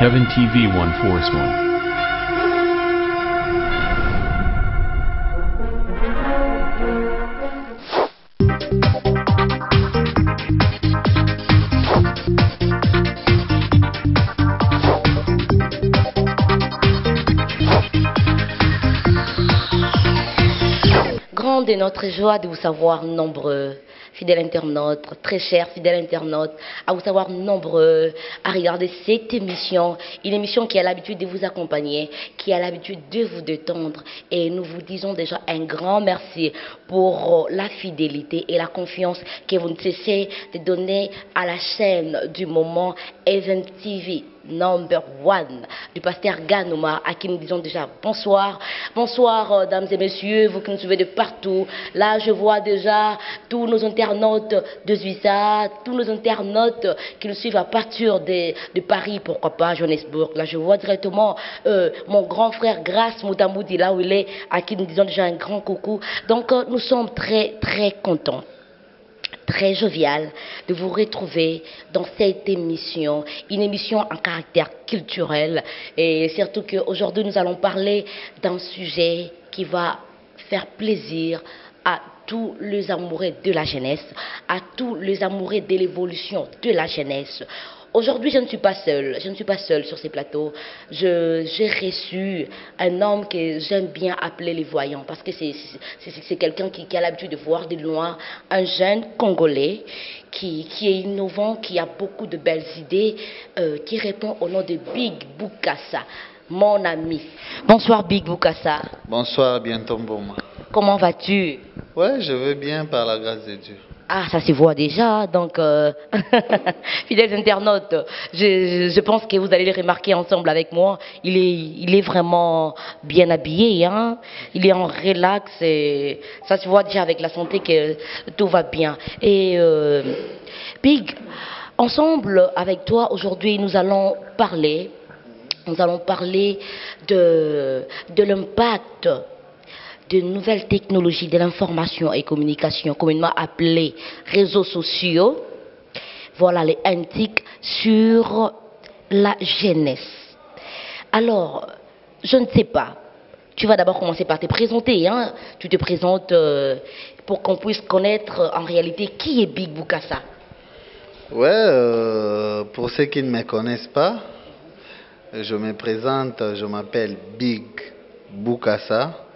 Heaven TV One Force One. Grande est notre joie de vous savoir nombreux, fidèles internautes, très chers fidèles internautes, à vous savoir nombreux, à regarder cette émission, une émission qui a l'habitude de vous accompagner, qui a l'habitude de vous détendre. Et nous vous disons déjà un grand merci pour la fidélité et la confiance que vous ne cessez de donner à la chaîne du moment Heaven TV Number One du pasteur Ganouma, à qui nous disons déjà bonsoir. Bonsoir, dames et messieurs, vous qui nous suivez de partout. Là, je vois déjà tous nos internautes de Suissa, tous nos internautes qui nous suivent à partir de Paris, pourquoi pas, Johannesburg. Là, je vois directement mon grand frère Grace Moutamoudi, là où il est, à qui nous disons déjà un grand coucou. Donc, nous sommes très, très contents, très jovial de vous retrouver dans cette émission, une émission en caractère culturel, et surtout qu'aujourd'hui nous allons parler d'un sujet qui va faire plaisir à tous les amoureux de la jeunesse, à tous les amoureux de l'évolution de la jeunesse. Aujourd'hui, je ne suis pas seule sur ces plateaux. J'ai reçu un homme que j'aime bien appeler les voyants, parce que c'est quelqu'un qui a l'habitude de voir de loin, un jeune Congolais qui est innovant, qui a beaucoup de belles idées, qui répond au nom de Big Bukassa, mon ami. Bonsoir Big Bukassa. Bonsoir, bien Tomboma. Comment vas-tu? Ouais, je vais bien par la grâce de Dieu. Ah, ça se voit déjà, donc fidèles internautes, je pense que vous allez le remarquer ensemble avec moi, il est vraiment bien habillé, hein? Il est en relax, et ça se voit déjà avec la santé que tout va bien. Et Big, ensemble avec toi, aujourd'hui, nous allons parler de l'impact de nouvelles technologies de l'information et communication, communément appelées réseaux sociaux, voilà les antiques, sur la jeunesse. Alors, je ne sais pas, tu vas d'abord commencer par te présenter, hein? Tu te présentes pour qu'on puisse connaître en réalité qui est Big Bukassa. Ouais, pour ceux qui ne me connaissent pas, je me présente, je m'appelle Big Bukassa.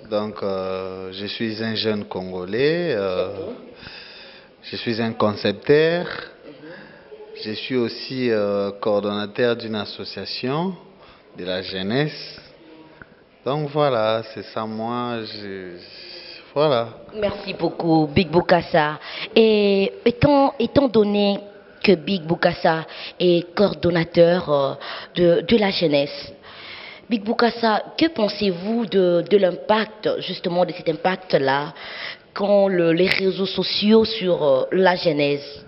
Donc, je suis un jeune Congolais, je suis un concepteur, je suis aussi coordonnateur d'une association de la jeunesse. Donc voilà, c'est ça moi, voilà. Merci beaucoup Big Bukassa. Et étant donné que Big Bukassa est coordonnateur de la jeunesse, Big Bukassa, que pensez-vous de l'impact, justement de cet impact-là, qu'ont les réseaux sociaux sur la jeunesse?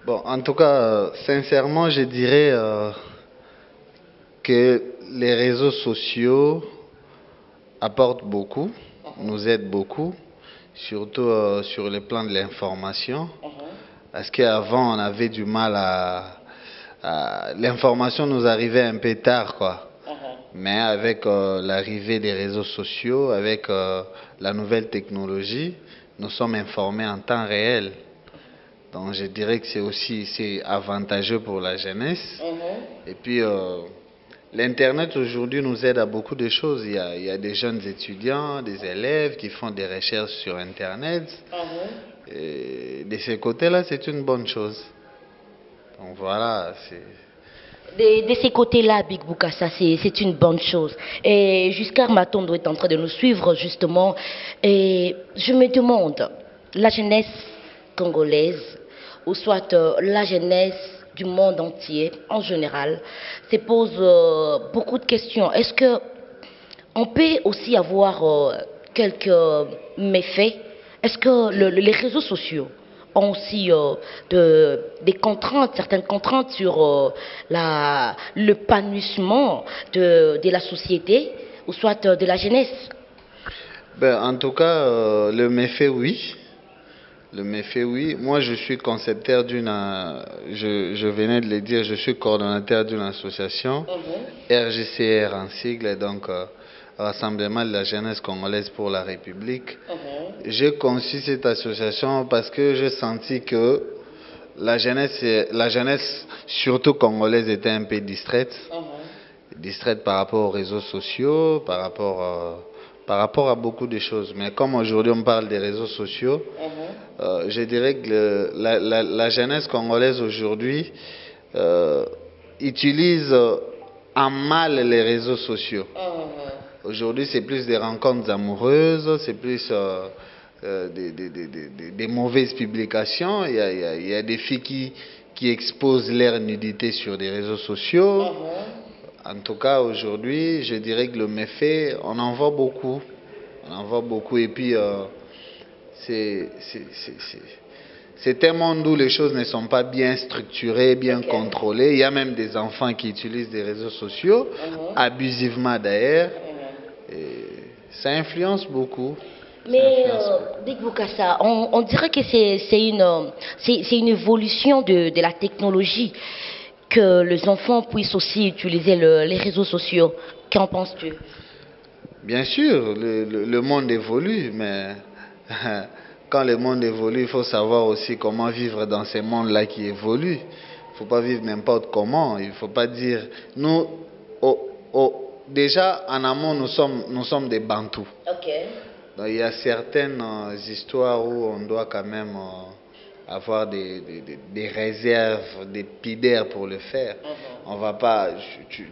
Bon, en tout cas, sincèrement, je dirais que les réseaux sociaux apportent beaucoup, nous aident beaucoup, surtout sur le plan de l'information, parce qu'avant, on avait du mal l'information nous arrivait un peu tard, quoi. Mais avec l'arrivée des réseaux sociaux, avec la nouvelle technologie, nous sommes informés en temps réel. Donc je dirais que c'est avantageux pour la jeunesse. Et puis l'Internet aujourd'hui nous aide à beaucoup de choses. Il y a des jeunes étudiants, des élèves qui font des recherches sur Internet. Et de ce côté-là, c'est une bonne chose. Donc voilà, c'est... De ces côtés-là, Big Bukassa, c'est une bonne chose. Et Giscard Matondo est en train de nous suivre, justement. Et je me demande, la jeunesse congolaise, ou soit la jeunesse du monde entier, en général, se pose beaucoup de questions. Est-ce qu'on peut aussi avoir quelques méfaits? Est-ce que les réseaux sociaux ont aussi des contraintes, certaines contraintes sur l'épanouissement de la société, ou soit de la jeunesse? En tout cas, le méfait, oui. Le méfait, oui. Moi, je suis concepteur je venais de le dire, je suis coordonnateur d'une association, RGCR en sigle, donc Rassemblement de la jeunesse congolaise pour la République. J'ai conçu cette association parce que j'ai senti que la jeunesse surtout congolaise était un peu distraite. Distraite par rapport aux réseaux sociaux, par rapport à beaucoup de choses. Mais comme aujourd'hui on parle des réseaux sociaux, je dirais que la jeunesse congolaise aujourd'hui utilise en mal les réseaux sociaux. Aujourd'hui, c'est plus des rencontres amoureuses, c'est plus des mauvaises publications. Il y a des filles qui exposent leur nudité sur des réseaux sociaux. En tout cas, aujourd'hui, je dirais que le méfait, on en voit beaucoup. On en voit beaucoup. Et puis, c'est un monde où les choses ne sont pas bien structurées, bien contrôlées. Il y a même des enfants qui utilisent des réseaux sociaux, abusivement d'ailleurs. Ça influence beaucoup. Mais Big Bokassa, on dirait que c'est une évolution de la technologie que les enfants puissent aussi utiliser les réseaux sociaux. Qu'en penses-tu? Bien sûr, le monde évolue, mais quand le monde évolue, il faut savoir aussi comment vivre dans ces mondes-là qui évoluent. Il ne faut pas vivre n'importe comment. Il ne faut pas dire... Nous, déjà, en amont, nous sommes des Bantous. Donc, il y a certaines histoires où on doit quand même avoir des réserves, des pidères pour le faire. On va pas,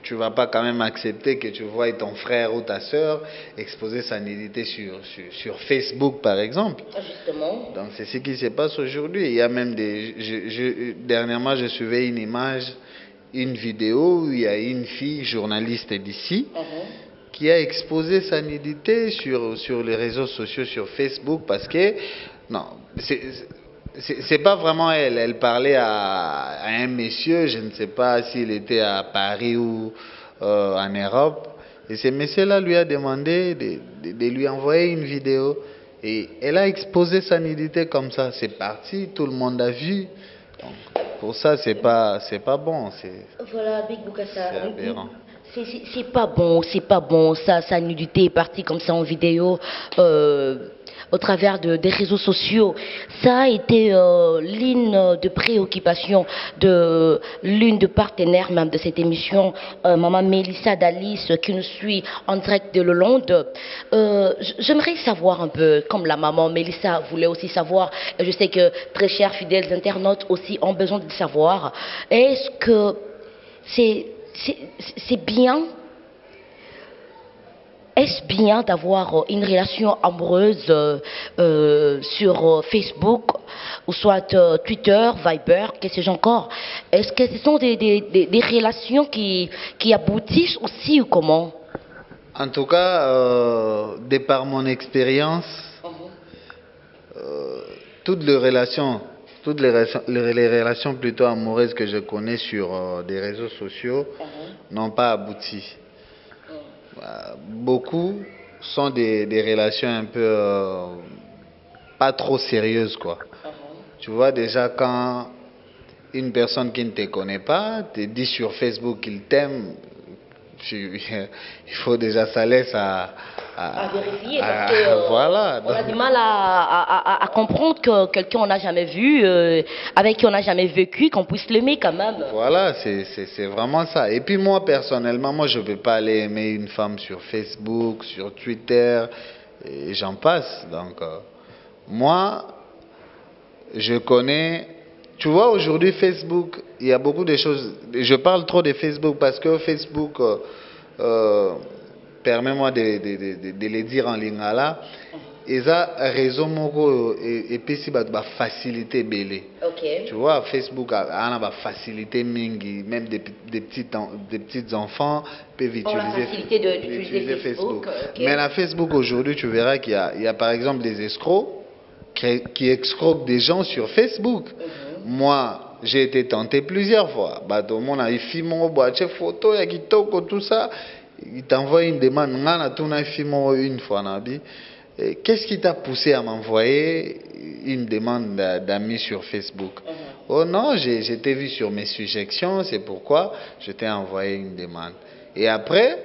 tu vas pas quand même accepter que tu vois ton frère ou ta soeur exposer sa nudité sur Facebook, par exemple. Justement. Donc, c'est ce qui se passe aujourd'hui. Il y a même dernièrement, je suivais une vidéo où il y a une fille journaliste d'ici qui a exposé sa nudité sur les réseaux sociaux, sur Facebook, parce que, non, c'est pas vraiment elle. Elle parlait à un monsieur, je ne sais pas s'il était à Paris ou en Europe. Et ce monsieur-là lui a demandé de lui envoyer une vidéo. Et elle a exposé sa nudité comme ça. C'est parti, tout le monde a vu. Donc, pour ça, c'est pas bon. Voilà, Big Bokassa. C'est aberrant. C'est pas bon. Sa nudité est partie comme ça en vidéo. Au travers des réseaux sociaux. Ça a été l'une de préoccupation de l'une de partenaires même de cette émission, Maman Mélissa Dalis, qui nous suit en direct de Lolonde. J'aimerais savoir un peu, comme la maman Mélissa voulait aussi savoir, et je sais que très chers fidèles internautes aussi ont besoin de savoir, est-ce que c'est bien? Est-ce bien d'avoir une relation amoureuse sur Facebook ou soit Twitter, Viber, qu'est-ce que j'ai encore? Est-ce que ce sont des relations qui aboutissent aussi ou comment? En tout cas, de par mon expérience, toutes les relations plutôt amoureuses que je connais sur des réseaux sociaux n'ont pas abouti. Beaucoup sont des relations un peu pas trop sérieuses, quoi. Tu vois, déjà quand une personne qui ne te connaît pas te dit sur Facebook qu'il t'aime, il faut déjà ça laisse à vérifier parce que voilà. On a du mal à comprendre que quelqu'un on n'a jamais vu, avec qui on n'a jamais vécu, qu'on puisse l'aimer quand même. Voilà, c'est vraiment ça. Et puis moi personnellement, moi je ne vais pas aller aimer une femme sur Facebook, sur Twitter, et j'en passe. Donc moi, je connais... Tu vois, aujourd'hui, Facebook, il y a beaucoup de choses... Je parle trop de Facebook parce que Facebook, permets-moi de le dire en lingala, ils ont raison et puis si bah facilité belé. Tu vois, Facebook a une facilité mingi, même des petits enfants peuvent utiliser Facebook. Mais la Facebook aujourd'hui, tu verras qu'il y a par exemple des escrocs qui escroquent des gens sur Facebook. Moi, j'ai été tenté plusieurs fois. Bah, tout le monde a fait mon photo, il y a tout ça. Il t'envoie une demande. On a tout une fois. Qu'est-ce qui t'a poussé à m'envoyer une demande d'amis sur Facebook? Oh non, j'étais vu sur mes suggestions, c'est pourquoi je t'ai envoyé une demande. Et après,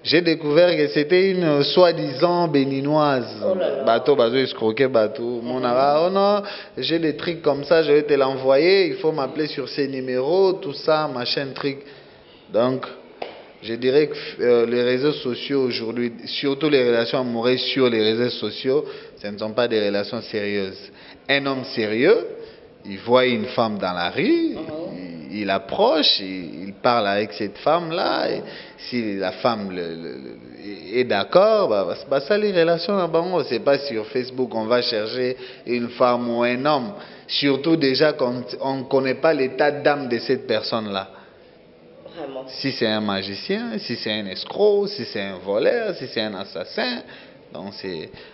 j'ai découvert que c'était une soi-disant béninoise. Bateau, escroqué, bateau. Mon oh non, j'ai des trucs comme ça, je vais te l'envoyer, il faut m'appeler sur ces numéros, tout ça, machin, truc. Donc, je dirais que les réseaux sociaux aujourd'hui, surtout les relations amoureuses sur les réseaux sociaux, ce ne sont pas des relations sérieuses. Un homme sérieux, il voit une femme dans la rue, il approche, il parle avec cette femme-là. Si la femme est d'accord, ça les relations, c'est pas sur Facebook on va chercher une femme ou un homme. Surtout déjà quand on ne connaît pas l'état d'âme de cette personne-là. Si c'est un magicien, si c'est un escroc, si c'est un voleur, si c'est un assassin. Donc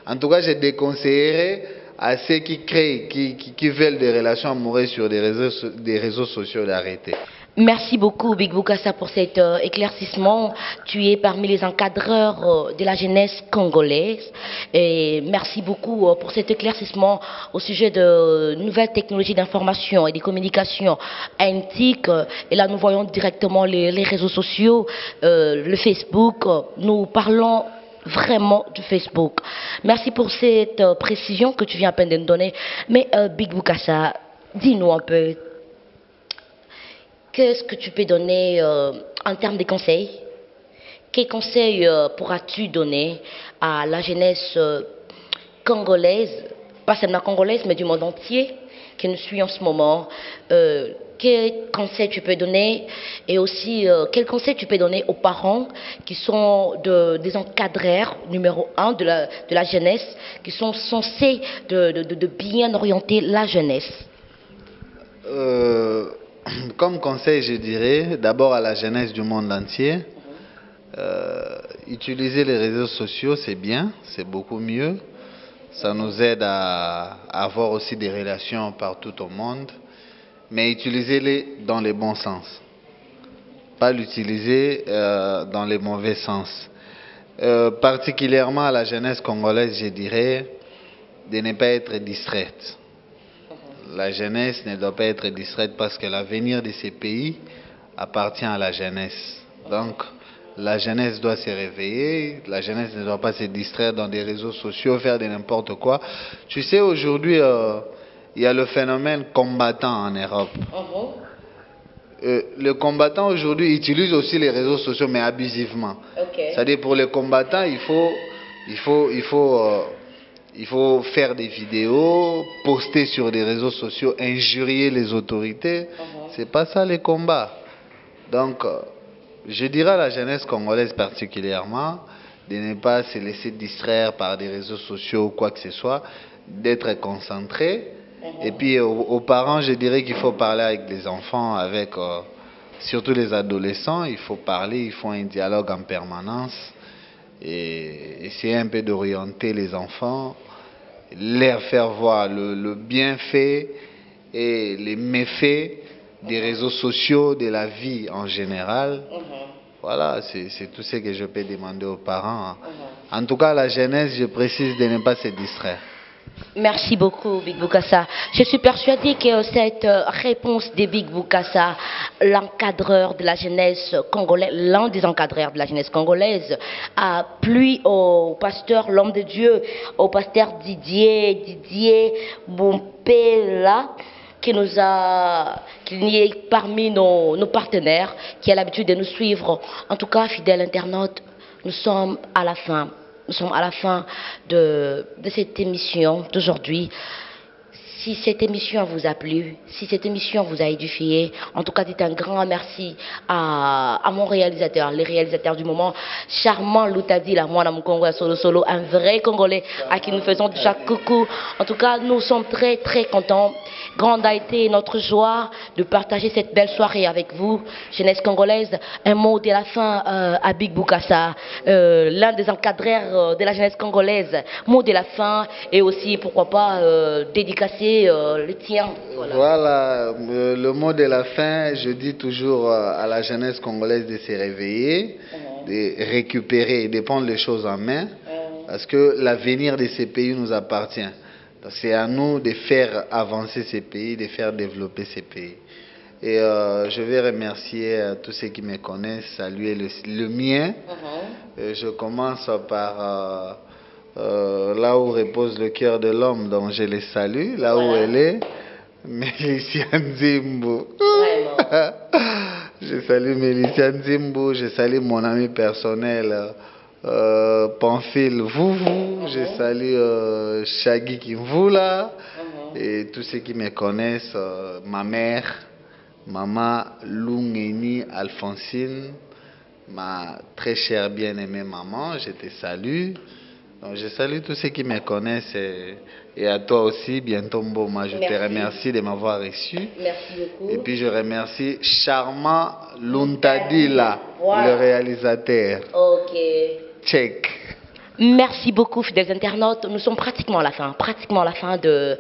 en tout cas, je déconseillerais à ceux qui créent, qui veulent des relations amoureuses sur des réseaux sociaux d'arrêter. Merci beaucoup, Big Bokassa, pour cet éclaircissement. Tu es parmi les encadreurs de la jeunesse congolaise. Et merci beaucoup pour cet éclaircissement au sujet de nouvelles technologies d'information et de communication antiques. Et là, nous voyons directement les réseaux sociaux, le Facebook. Nous parlons vraiment du Facebook. Merci pour cette précision que tu viens à peine de nous donner. Mais Big Bokassa, dis-nous un peu. Qu'est-ce que tu peux donner en termes de conseils? Quels conseils pourras-tu donner à la jeunesse congolaise, pas seulement congolaise, mais du monde entier, qui nous suit en ce moment? Quels conseils tu peux donner? Et aussi, quels conseils tu peux donner aux parents qui sont des encadreurs numéro 1 de la jeunesse, qui sont censés de bien orienter la jeunesse? Comme conseil, je dirais d'abord à la jeunesse du monde entier, utiliser les réseaux sociaux, c'est bien, c'est beaucoup mieux. Ça nous aide à avoir aussi des relations partout au monde, mais utilisez-les dans le bon sens, pas l'utiliser dans le mauvais sens. Particulièrement à la jeunesse congolaise, je dirais de ne pas être distraite. La jeunesse ne doit pas être distraite parce que l'avenir de ces pays appartient à la jeunesse. Donc, la jeunesse doit se réveiller, la jeunesse ne doit pas se distraire dans des réseaux sociaux, faire de n'importe quoi. Tu sais, aujourd'hui, il y a le phénomène combattant en Europe. Le combattant aujourd'hui utilise aussi les réseaux sociaux, mais abusivement. C'est-à-dire pour les combattants, il faut faire des vidéos, poster sur des réseaux sociaux, injurier les autorités. C'est pas ça les combats. Donc, je dirais à la jeunesse congolaise particulièrement de ne pas se laisser distraire par des réseaux sociaux ou quoi que ce soit, d'être concentré. Et puis aux parents, je dirais qu'il faut parler avec les enfants, avec surtout les adolescents. Il faut parler, il faut un dialogue en permanence et essayer un peu d'orienter les enfants, leur faire voir le bienfait et les méfaits des réseaux sociaux, de la vie en général. Voilà, c'est tout ce que je peux demander aux parents. En tout cas, la jeunesse, je précise de ne pas se distraire. Merci beaucoup, Big Bokassa. Je suis persuadée que cette réponse de Big Bokassa, l'encadreur de la jeunesse congolaise, l'un des encadreurs de la jeunesse congolaise, a plu au pasteur, l'homme de Dieu, au pasteur Didier Bompela, qui est parmi nos partenaires, qui a l'habitude de nous suivre. En tout cas, fidèles internautes, nous sommes à la fin. Nous sommes à la fin de cette émission d'aujourd'hui. Si cette émission vous a plu, si cette émission vous a édifié, en tout cas, dites un grand merci à mon réalisateur, les réalisateurs du moment, Charmant Loutadi, la moine Mkongo Solo, un vrai Congolais à qui nous faisons déjà coucou. En tout cas, nous sommes très très contents. Grande a été notre joie de partager cette belle soirée avec vous, jeunesse congolaise. Un mot de la fin à Big Bokassa, l'un des encadreurs de la jeunesse congolaise. Mot de la fin et aussi, pourquoi pas, dédicacer le tien. Voilà, le mot de la fin, je dis toujours à la jeunesse congolaise de se réveiller, de récupérer, de prendre les choses en main. Parce que l'avenir de ces pays nous appartient. C'est à nous de faire avancer ces pays, de faire développer ces pays. Et je vais remercier tous ceux qui me connaissent, saluer le mien. Je commence par là où repose le cœur de l'homme, donc je les salue, là où elle est. Mélicia Nzimbo. Je salue Mélicia Nzimbo, je salue mon ami personnel Pamphile Vouvou, je salue Shaggy Kimvula et tous ceux qui me connaissent, ma mère, maman Lungeni Alphonsine, ma très chère bien-aimée maman, je te salue. Donc, je salue tous ceux qui me connaissent et à toi aussi, bientôt Mboma. Je te remercie de m'avoir reçu. Merci beaucoup. Et puis je remercie Charmant Luntadila, le réalisateur. Ok. Check. Merci beaucoup, fidèles internautes. Nous sommes pratiquement à la fin de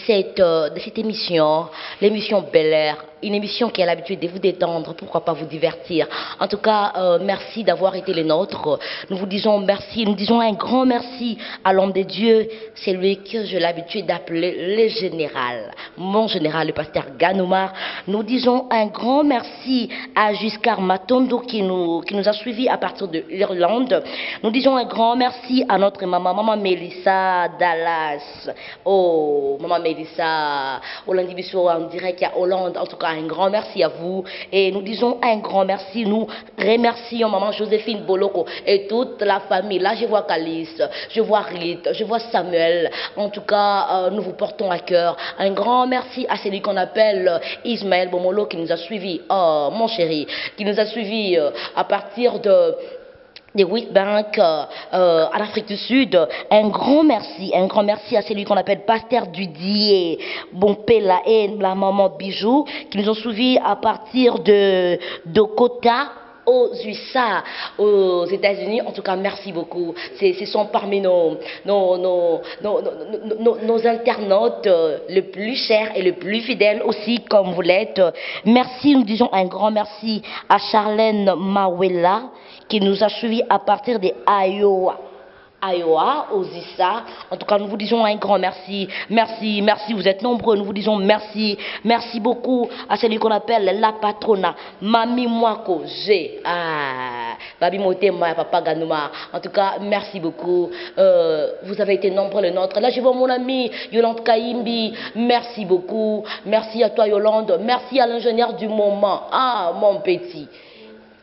cette émission, l'émission Bel Air. Une émission qui a l'habitude de vous détendre, pourquoi pas vous divertir. En tout cas, merci d'avoir été les nôtres. Nous vous disons merci, nous disons un grand merci à l'homme de Dieu, c'est lui que j'ai l'habitude d'appeler le général, mon général, le pasteur Ganoumar. Nous disons un grand merci à Giscard Matondo qui nous a suivis à partir de l'Irlande. Nous disons un grand merci à notre maman Mélissa Dallas. Oh, maman Mélissa, Hollande Bissau en direct à Hollande. En tout cas, un grand merci à vous et nous disons un grand merci. Nous remercions maman Joséphine Boloko et toute la famille. Là, je vois Calice, je vois Rite, je vois Samuel. En tout cas, nous vous portons à cœur. Un grand merci à celui qu'on appelle Ismaël Bomolo qui nous a suivis, oh mon chéri, qui nous a suivis à partir des Witbank en Afrique du Sud. Un grand merci à celui qu'on appelle Pasteur Dudier, Bompela et la maman Bijou qui nous ont suivis à partir de Dakota aux USA, aux États-Unis. En tout cas, merci beaucoup. Ce sont parmi nos internautes les plus chers et les plus fidèles aussi, comme vous l'êtes. Merci, nous disons un grand merci à Charlène Mawela qui nous a suivis à partir de Iowa, aux ISA. En tout cas, nous vous disons un grand merci. Merci, vous êtes nombreux. Nous vous disons merci. Merci beaucoup à celui qu'on appelle la patrona, Mami Mwako G. Babi Motema, Papa Ganouma. En tout cas, merci beaucoup. Vous avez été nombreux les nôtres. Là, je vois mon ami Yolande Kaimbi. Merci beaucoup. Merci à toi, Yolande. Merci à l'ingénieur du moment. Ah, mon petit.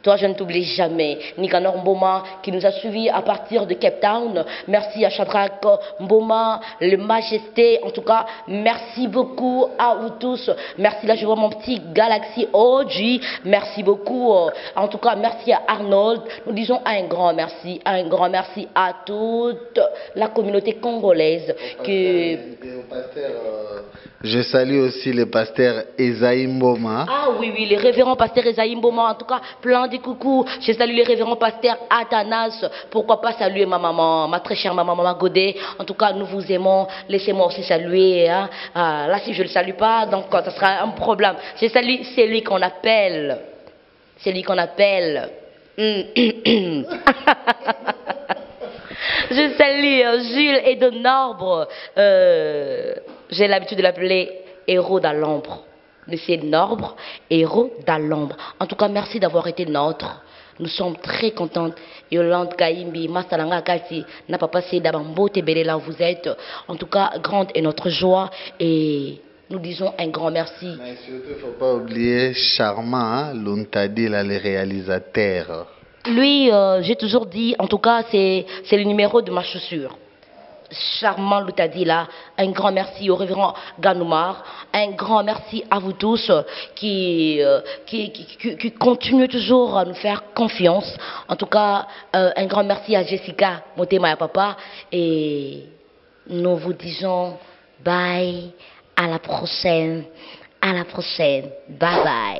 Toi, je ne t'oublie jamais. Nicanor Mboma qui nous a suivis à partir de Cape Town. Merci à Shadrach Mboma, le Majesté. En tout cas, merci beaucoup à vous tous. Merci, là, je vois mon petit Galaxy OG. Merci beaucoup. En tout cas, merci à Arnold. Nous disons un grand merci à toute la communauté congolaise. Je salue aussi le pasteur Esaïe Mboma. Ah oui, le révérend pasteur Esaïe Mboma. En tout cas, plein de coucou. Je salue le révérend pasteur Athanas. Pourquoi pas saluer ma maman, ma très chère maman Godet. En tout cas, nous vous aimons. Laissez-moi aussi saluer. Hein. Là, si je ne le salue pas, donc ça sera un problème. Je salue celui qu'on appelle. Je salue Jules et de Norbre. J'ai l'habitude de l'appeler héros d'Alambre. Monsieur Norbre, héros d'Alambre. En tout cas, merci d'avoir été nôtre. Nous sommes très contentes. Yolande Kaimbi, Masalanga Kasi, n'a pas passé d'Abambo Tebele là où vous êtes. En tout cas, grande est notre joie et nous disons un grand merci. Mais surtout, il ne faut pas oublier Charmant, hein, Luntadi, là, le réalisateur. Lui, j'ai toujours dit, en tout cas, c'est le numéro de ma chaussure. Charmant Luntadila, un grand merci au révérend Ganoumar, un grand merci à vous tous qui continuez toujours à nous faire confiance. En tout cas, un grand merci à Jessica, Motema et Papa, et nous vous disons bye, à la prochaine, bye bye.